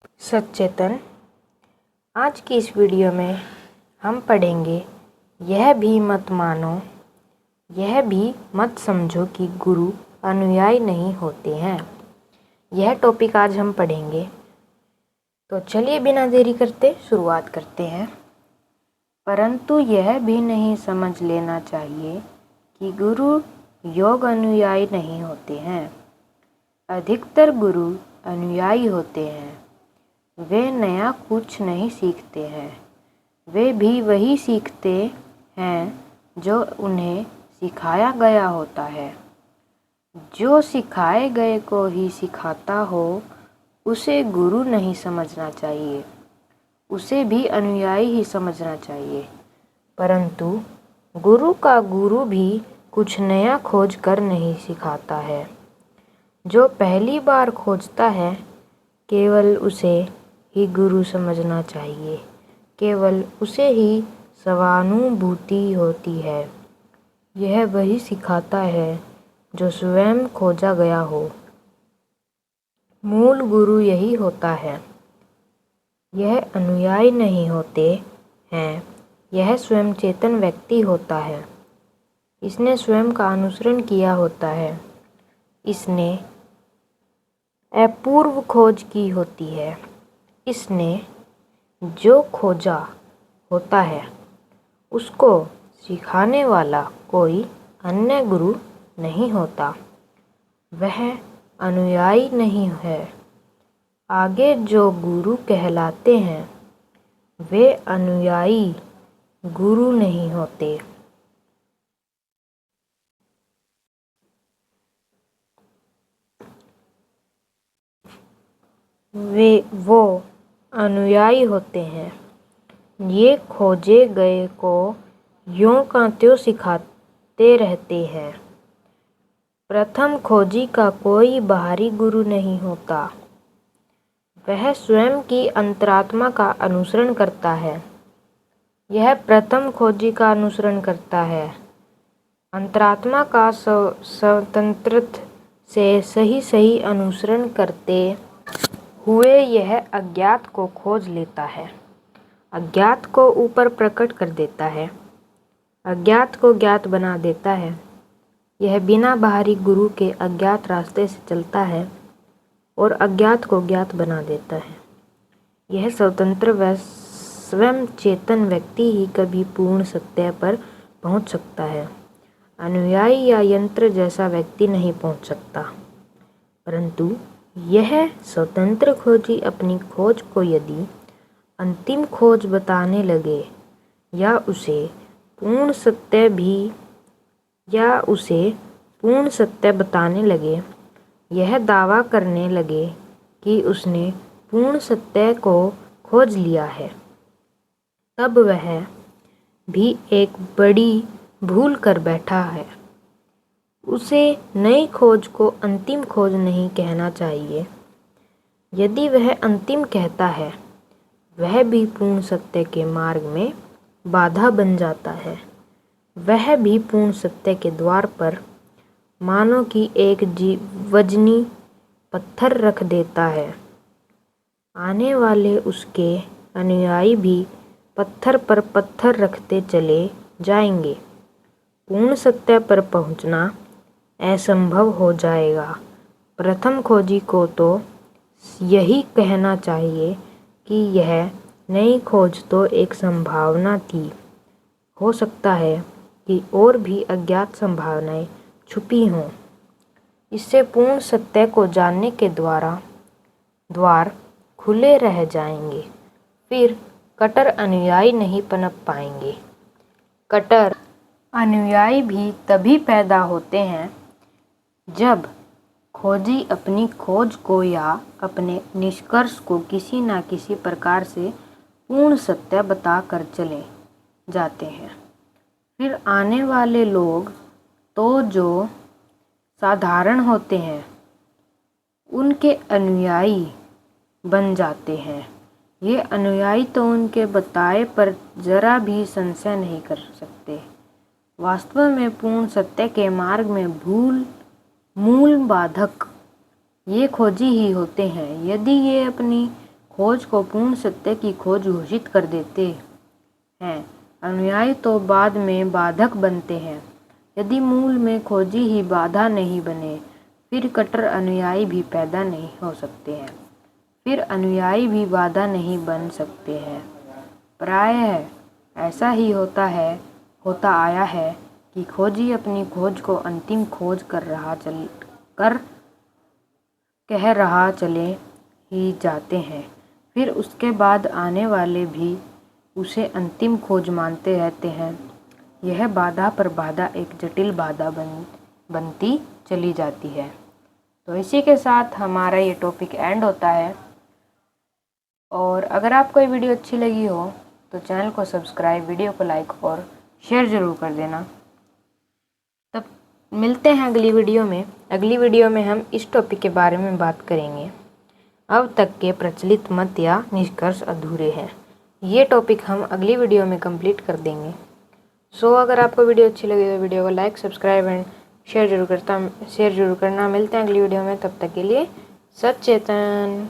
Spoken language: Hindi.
सचेतन। आज की इस वीडियो में हम पढ़ेंगे यह भी मत मानो, यह भी मत समझो कि गुरु अनुयायी नहीं होते हैं। यह टॉपिक आज हम पढ़ेंगे। तो चलिए बिना देरी करते शुरुआत करते हैं। परंतु यह भी नहीं समझ लेना चाहिए कि गुरु योग अनुयायी नहीं होते हैं। अधिकतर गुरु अनुयायी होते हैं। वे नया कुछ नहीं सीखते हैं, वे भी वही सीखते हैं जो उन्हें सिखाया गया होता है। जो सिखाए गए को ही सिखाता हो उसे गुरु नहीं समझना चाहिए, उसे भी अनुयायी ही समझना चाहिए। परंतु गुरु का गुरु भी कुछ नया खोज कर नहीं सिखाता है। जो पहली बार खोजता है केवल उसे ही गुरु समझना चाहिए, केवल उसे ही स्वानुभूति होती है। यह वही सिखाता है जो स्वयं खोजा गया हो। मूल गुरु यही होता है। यह अनुयायी नहीं होते हैं, यह स्वयं चेतन व्यक्ति होता है। इसने स्वयं का अनुसरण किया होता है, इसने अपूर्व खोज की होती है। इसने जो खोजा होता है उसको सिखाने वाला कोई अन्य गुरु नहीं होता। वह अनुयायी नहीं है। आगे जो गुरु कहलाते हैं वे अनुयायी गुरु नहीं होते। वो अनुयायी होते हैं। ये खोजे गए को यों का त्यों सिखाते रहते हैं। प्रथम खोजी का कोई बाहरी गुरु नहीं होता। वह स्वयं की अंतरात्मा का अनुसरण करता है। यह प्रथम खोजी का अनुसरण करता है। अंतरात्मा का स्वतंत्र से सही अनुसरण करते हुए यह अज्ञात को खोज लेता है, अज्ञात को ऊपर प्रकट कर देता है, अज्ञात को ज्ञात बना देता है। यह बिना बाहरी गुरु के अज्ञात रास्ते से चलता है और अज्ञात को ज्ञात बना देता है। यह स्वतंत्र व स्वयं चेतन व्यक्ति ही कभी पूर्ण सत्य पर पहुंच सकता है। अनुयायी या यंत्र जैसा व्यक्ति नहीं पहुंच सकता। परंतु यह स्वतंत्र खोजी अपनी खोज को यदि अंतिम खोज बताने लगे या उसे पूर्ण सत्य बताने लगे, यह दावा करने लगे कि उसने पूर्ण सत्य को खोज लिया है, तब वह भी एक बड़ी भूल कर बैठा है। उसे नई खोज को अंतिम खोज नहीं कहना चाहिए। यदि वह अंतिम कहता है वह भी पूर्ण सत्य के मार्ग में बाधा बन जाता है। वह भी पूर्ण सत्य के द्वार पर मानो कि एक वजनी पत्थर रख देता है। आने वाले उसके अनुयायी भी पत्थर पर पत्थर रखते चले जाएंगे। पूर्ण सत्य पर पहुंचना असंभव हो जाएगा। प्रथम खोजी को तो यही कहना चाहिए कि यह नई खोज तो एक संभावना थी। हो सकता है कि और भी अज्ञात संभावनाएं छुपी हों। इससे पूर्ण सत्य को जानने के द्वार खुले रह जाएंगे। फिर कट्टर अनुयायी नहीं पनप पाएंगे। कट्टर अनुयायी भी तभी पैदा होते हैं जब खोजी अपनी खोज को या अपने निष्कर्ष को किसी न किसी प्रकार से पूर्ण सत्य बता कर चले जाते हैं। फिर आने वाले लोग तो जो साधारण होते हैं उनके अनुयायी बन जाते हैं। ये अनुयायी तो उनके बताए पर जरा भी संशय नहीं कर सकते। वास्तव में पूर्ण सत्य के मार्ग में मूल बाधक ये खोजी ही होते हैं। यदि ये अपनी खोज को पूर्ण सत्य की खोज घोषित कर देते हैं। अनुयायी तो बाद में बाधक बनते हैं। यदि मूल में खोजी ही बाधा नहीं बने, फिर कट्टर अनुयायी भी पैदा नहीं हो सकते हैं। फिर अनुयायी भी बाधा नहीं बन सकते हैं। प्रायः ऐसा ही होता आया है कि खोजी अपनी खोज को अंतिम खोज कह रहा चले ही जाते हैं। फिर उसके बाद आने वाले भी उसे अंतिम खोज मानते रहते हैं। यह बाधा पर बाधा एक जटिल बाधा बनती चली जाती है। तो इसी के साथ हमारा ये टॉपिक एंड होता है। और अगर आपको ये वीडियो अच्छी लगी हो तो चैनल को सब्सक्राइब, वीडियो को लाइक और शेयर ज़रूर कर देना। तब मिलते हैं अगली वीडियो में। अगली वीडियो में हम इस टॉपिक के बारे में बात करेंगे, अब तक के प्रचलित मत या निष्कर्ष अधूरे हैं। ये टॉपिक हम अगली वीडियो में कंप्लीट कर देंगे। सो अगर आपको वीडियो अच्छी लगी तो वीडियो को लाइक, सब्सक्राइब एंड शेयर जरूर करना। मिलते हैं अगली वीडियो में, तब तक के लिए सचेतन।